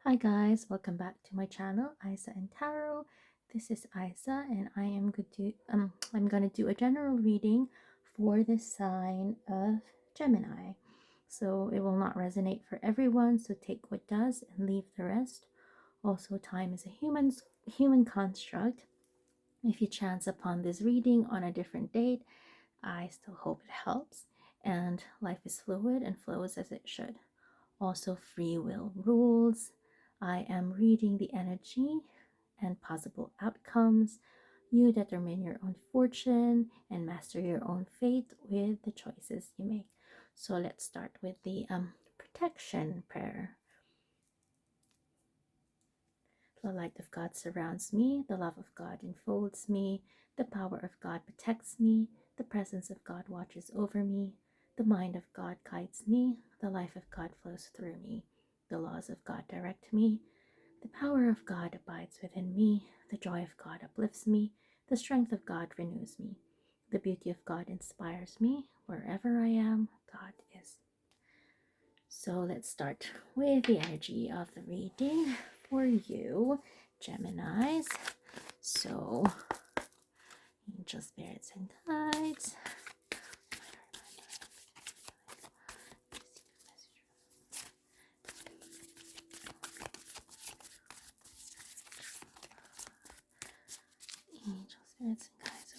Hi guys, welcome back to my channel, Aisa and Tarot. This is Aisa, and I'm gonna do a general reading for the sign of Gemini. So it will not resonate for everyone, so take what does and leave the rest. Also, time is a human construct. If you chance upon this reading on a different date, I still hope it helps. And life is fluid and flows as it should. Also, free will rules. I am reading the energy and possible outcomes. You determine your own fortune and master your own fate with the choices you make. So let's start with the protection prayer. The light of God surrounds me, the love of God enfolds me, the power of God protects me, the presence of God watches over me, the mind of God guides me, the life of God flows through me, the laws of God direct me, the power of God abides within me, the joy of God uplifts me, the strength of God renews me, the beauty of God inspires me, wherever I am, God is. So let's start with the energy of the reading for you, Geminis. So, angel spirits and guides. Angel spirits and guides.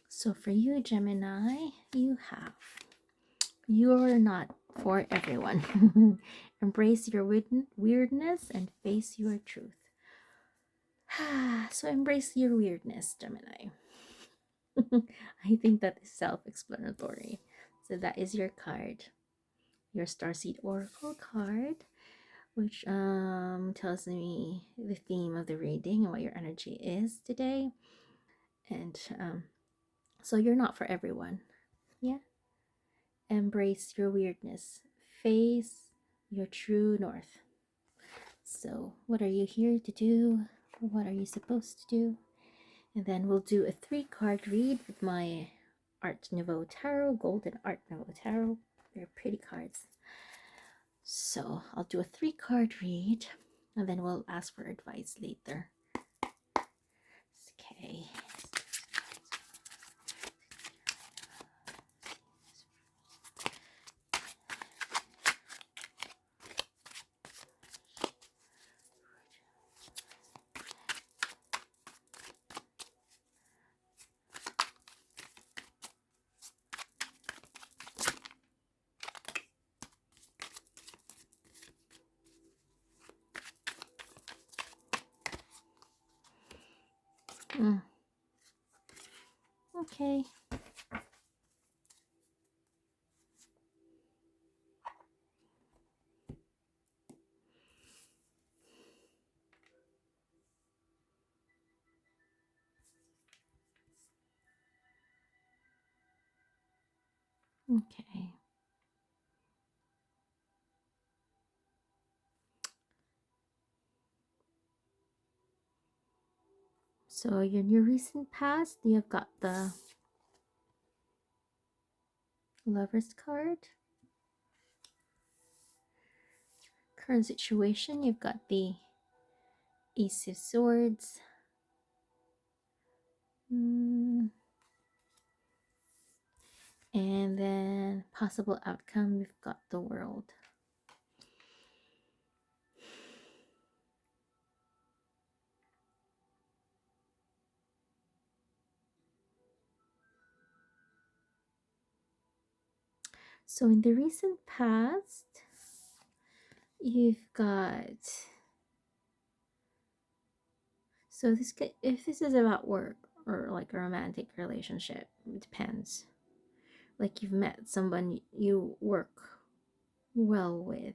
So for you, Gemini, you're not for everyone. Embrace your weirdness and face your truth. So embrace your weirdness, Gemini. I think that is self-explanatory. So that is your card, your Starseed Oracle card, which tells me the theme of the reading and what your energy is today. And so you're not for everyone. Yeah. Embrace your weirdness. Face your true north. So, what are you here to do? What are you supposed to do? And then we'll do a 3-card read with my Art Nouveau Tarot, Golden Art Nouveau Tarot. They're pretty cards. So, I'll do a 3-card read and then we'll ask for advice later. Okay. Okay. Okay. So in your recent past, you've got the Lover's card. Current situation, you've got the Ace of Swords. And then possible outcome, we've got the World. So in the recent past, you've got, so this if this is about work or like a romantic relationship, it depends. Like you've met someone you work well with.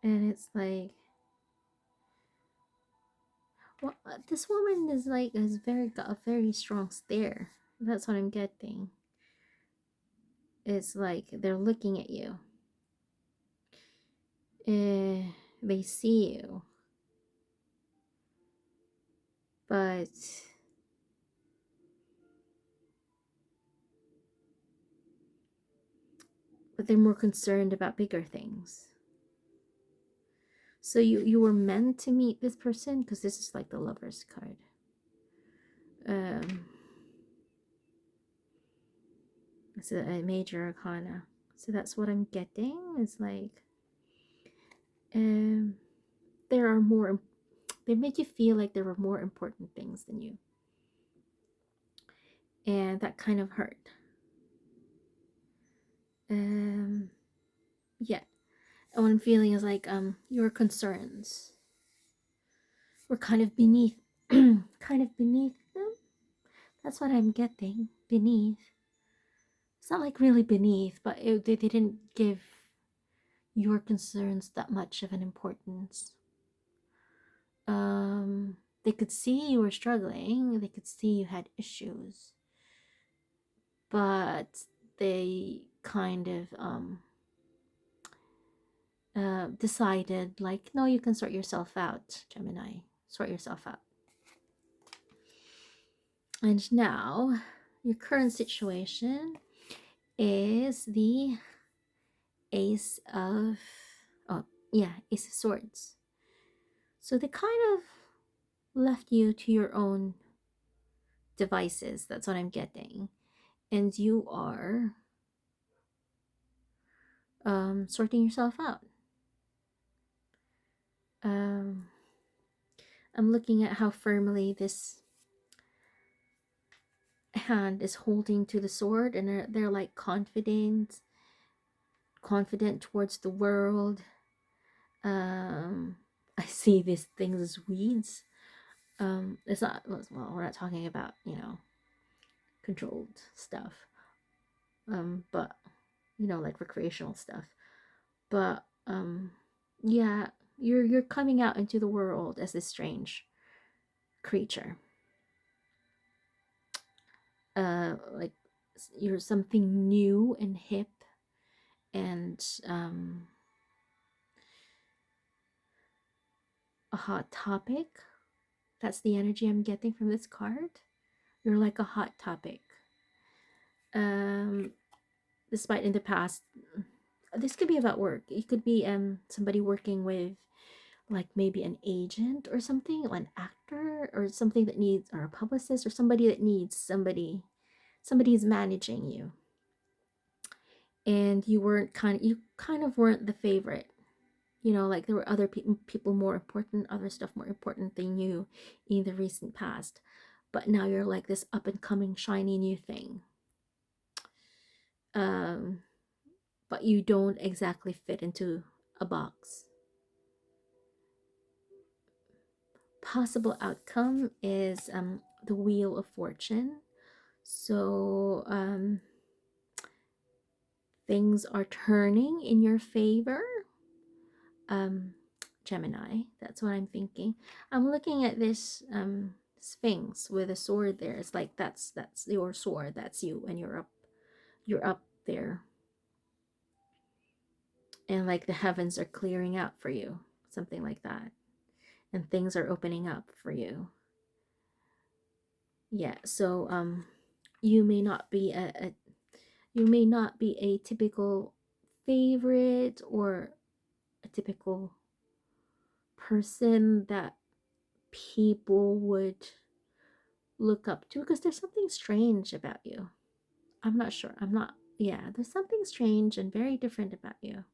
And it's like, well, this woman is like has got a very strong stare. That's what I'm getting. It's like they're looking at you. They see you, but they're more concerned about bigger things. So you were meant to meet this person, because this is like the Lover's card. It's a major arcana. So that's what I'm getting. It's like there are more, they make you feel like there are more important things than you, and that kind of hurt. Yeah, and what I'm feeling is like your concerns were kind of beneath kind of beneath them. That's what I'm getting. Beneath. It's not like really beneath, but they didn't give your concerns that much of an importance. They could see you were struggling, they could see you had issues, but they kind of decided like, no, you can sort yourself out, Gemini. Sort yourself out. And now your current situation is the Ace of Ace of Swords. So they kind of left you to your own devices. That's what I'm getting. And you are sorting yourself out. I'm looking at how firmly this hand is holding to the sword, and they're like confident towards the world. I see these things as weeds. It's not, well, we're not talking about, controlled stuff. But like recreational stuff. But yeah, you're coming out into the world as this strange creature. Like you're something new and hip, and a hot topic. That's the energy I'm getting from this card. You're like a hot topic. Despite in the past, this could be about work. It could be somebody working with like maybe an agent or something, or an actor or something that needs, or a publicist, or somebody that needs somebody is managing you, and you kind of weren't the favorite. Like there were other people more important, other stuff more important than you in the recent past, but now you're like this up and coming shiny new thing. But you don't exactly fit into a box. Possible outcome is the Wheel of Fortune. So things are turning in your favor, Gemini. That's what I'm thinking. I'm looking at this Sphinx with a sword there. It's like that's your sword. That's you, and you're up there, and like the heavens are clearing out for you, something like that, and things are opening up for you. Yeah. So you may not be a typical favorite, or a typical person that people would look up to, because there's something strange about you. I'm not sure. There's something strange and very different about you.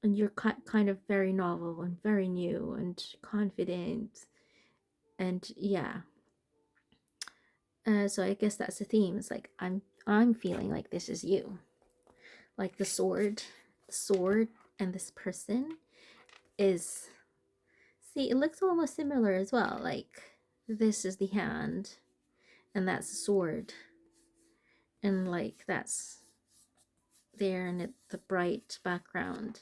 And you're kind of very novel and very new and confident. And yeah. So I guess that's the theme. It's like I'm feeling like this is you. Like the sword and this person is, see, it looks almost similar as well. Like this is the hand, and that's the sword, and like that's there, and the bright background,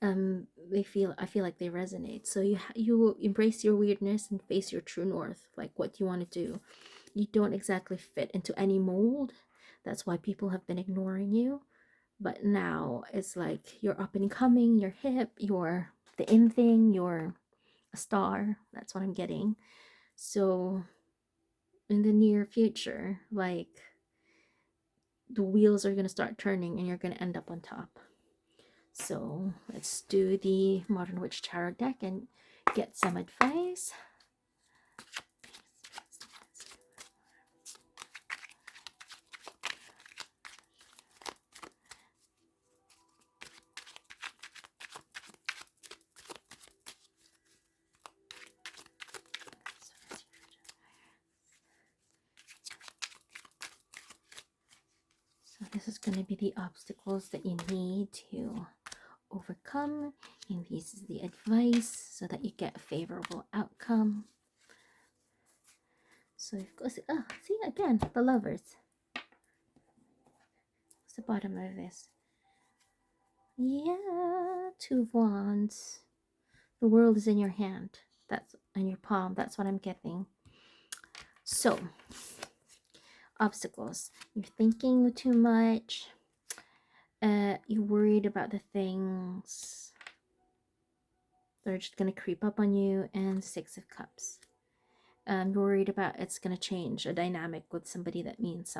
I feel like they resonate. So you embrace your weirdness and face your true north, like what you want to do. You don't exactly fit into any mold. That's why people have been ignoring you. But now it's like you're up and coming, you're hip, you're the in thing, you're a star. That's what I'm getting. So in the near future, like the wheels are going to start turning and you're going to end up on top. So let's do the Modern Witch Tarot deck and get some advice. So this is going to be the obstacles that you need to overcome, and this is the advice so that you get a favorable outcome. So of course, oh, see again, the Lovers. What's the bottom of this? Yeah, Two of Wands. The world is in your hand. That's in your palm. That's what I'm getting. So, obstacles. You're thinking too much. You're worried about the things that are just gonna creep up on you. And Six of Cups. You're worried about it's gonna change a dynamic with somebody that means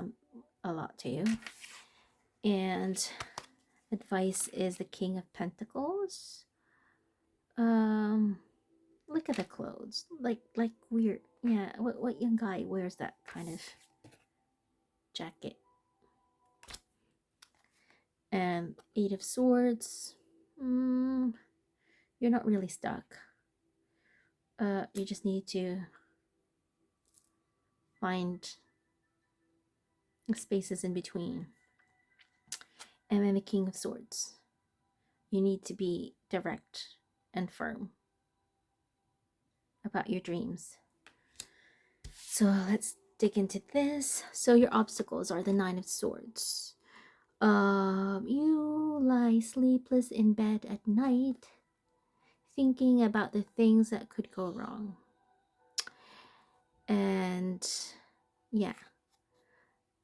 a lot to you. And advice is the King of Pentacles. Look at the clothes, like weird. Yeah, what young guy wears that kind of jacket? And Eight of Swords. You're not really stuck. You just need to find spaces in between. And then the King of Swords. You need to be direct and firm about your dreams. So let's dig into this. So your obstacles are the Nine of Swords. You lie sleepless in bed at night, thinking about the things that could go wrong. And yeah,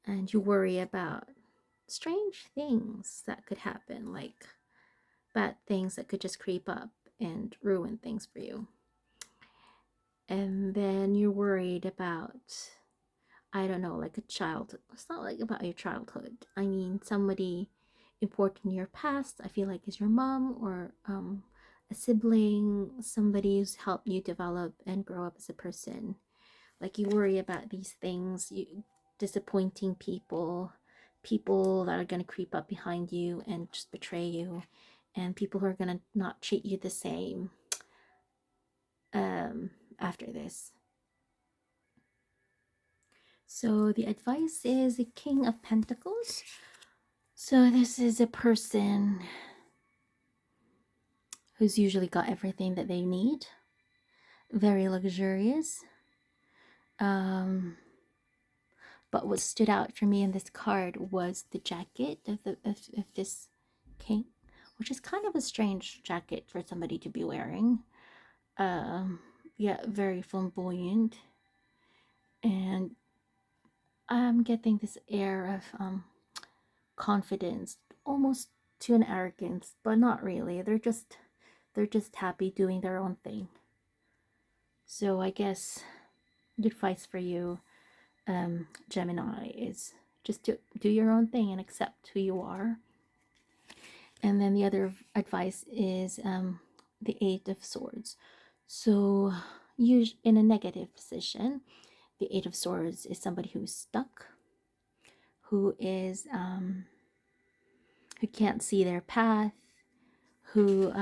and you worry about strange things that could happen, like bad things that could just creep up and ruin things for you. And then you're worried about, I don't know, like a child. It's not like about your childhood. I mean, somebody important in your past, I feel like is your mom or a sibling, somebody who's helped you develop and grow up as a person. Like you worry about these things, you disappointing people, people that are going to creep up behind you and just betray you, and people who are going to not treat you the same after this. So the advice is the King of Pentacles. So this is a person who's usually got everything that they need. Very luxurious. But what stood out for me in this card was the jacket of this king, which is kind of a strange jacket for somebody to be wearing. Yeah, very flamboyant. And I'm getting this air of confidence, almost to an arrogance, but not really. They're just happy doing their own thing. So I guess the advice for you, Gemini, is just to do your own thing and accept who you are. And then the other advice is the Eight of Swords. So in a negative position, the Eight of Swords is somebody who's stuck, who is who can't see their path, who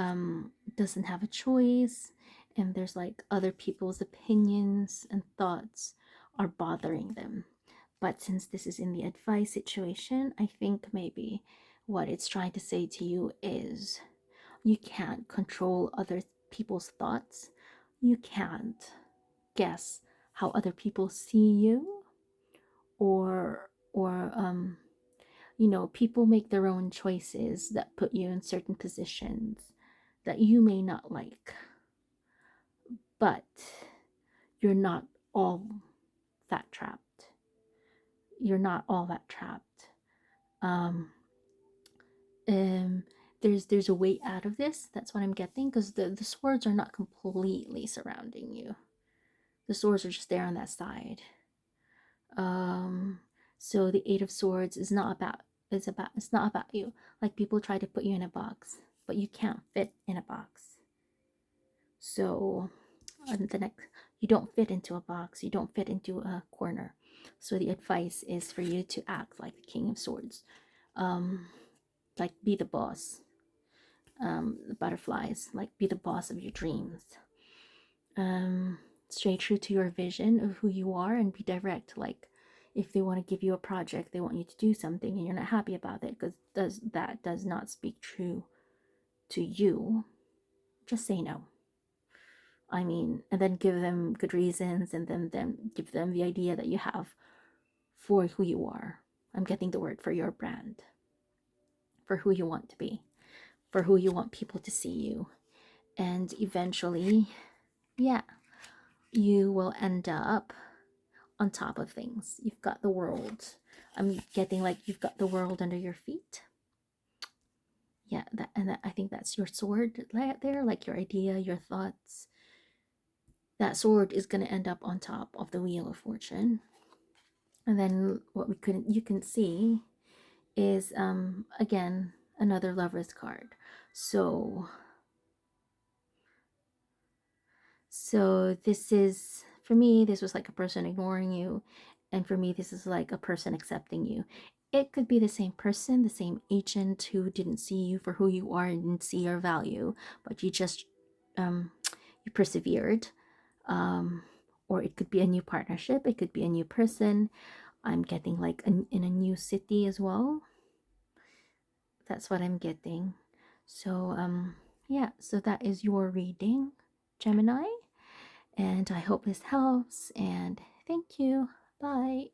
doesn't have a choice, and there's like other people's opinions and thoughts are bothering them. But since this is in the advice situation, I think maybe what it's trying to say to you is you can't control other people's thoughts. You can't guess how other people see you, or you know, people make their own choices that put you in certain positions. that you may not like, but you're not all that trapped. You're not all that trapped. Um, um, there's a way out of this. That's what I'm getting, because the swords are not completely surrounding you. The swords are just there on that side. Um, so the Eight of Swords is not about, it's not about you. Like, people try to put you in a box, but you can't fit in a box. So the next, you don't fit into a box, you don't fit into a corner. So the advice is for you to act like the King of Swords. Like, be the boss. The butterflies, like, be the boss of your dreams. Stay true to your vision of who you are and be direct. Like, if they want to give you a project, they want you to do something and you're not happy about it because that does not speak true to you, just say no. I mean, and then give them good reasons, and then give them the idea that you have for who you are. I'm getting the word for your brand, for who you want to be, for who you want people to see you. And eventually, yeah, you will end up on top of things. You've got the world. I'm getting like you've got the world under your feet. Yeah, I think that's your sword there, like your idea, your thoughts. That sword is gonna end up on top of the Wheel of Fortune. And then what you can see is again another Lover's card. So this is, for me, this was like a person ignoring you, and for me this is like a person accepting you. It could be the same person, the same agent who didn't see you for who you are and didn't see your value, but you just you persevered. Or it could be a new partnership, it could be a new person. I'm getting like in a new city as well. That's what I'm getting. So yeah, so that is your reading, Gemini, and I hope this helps, and thank you. Bye.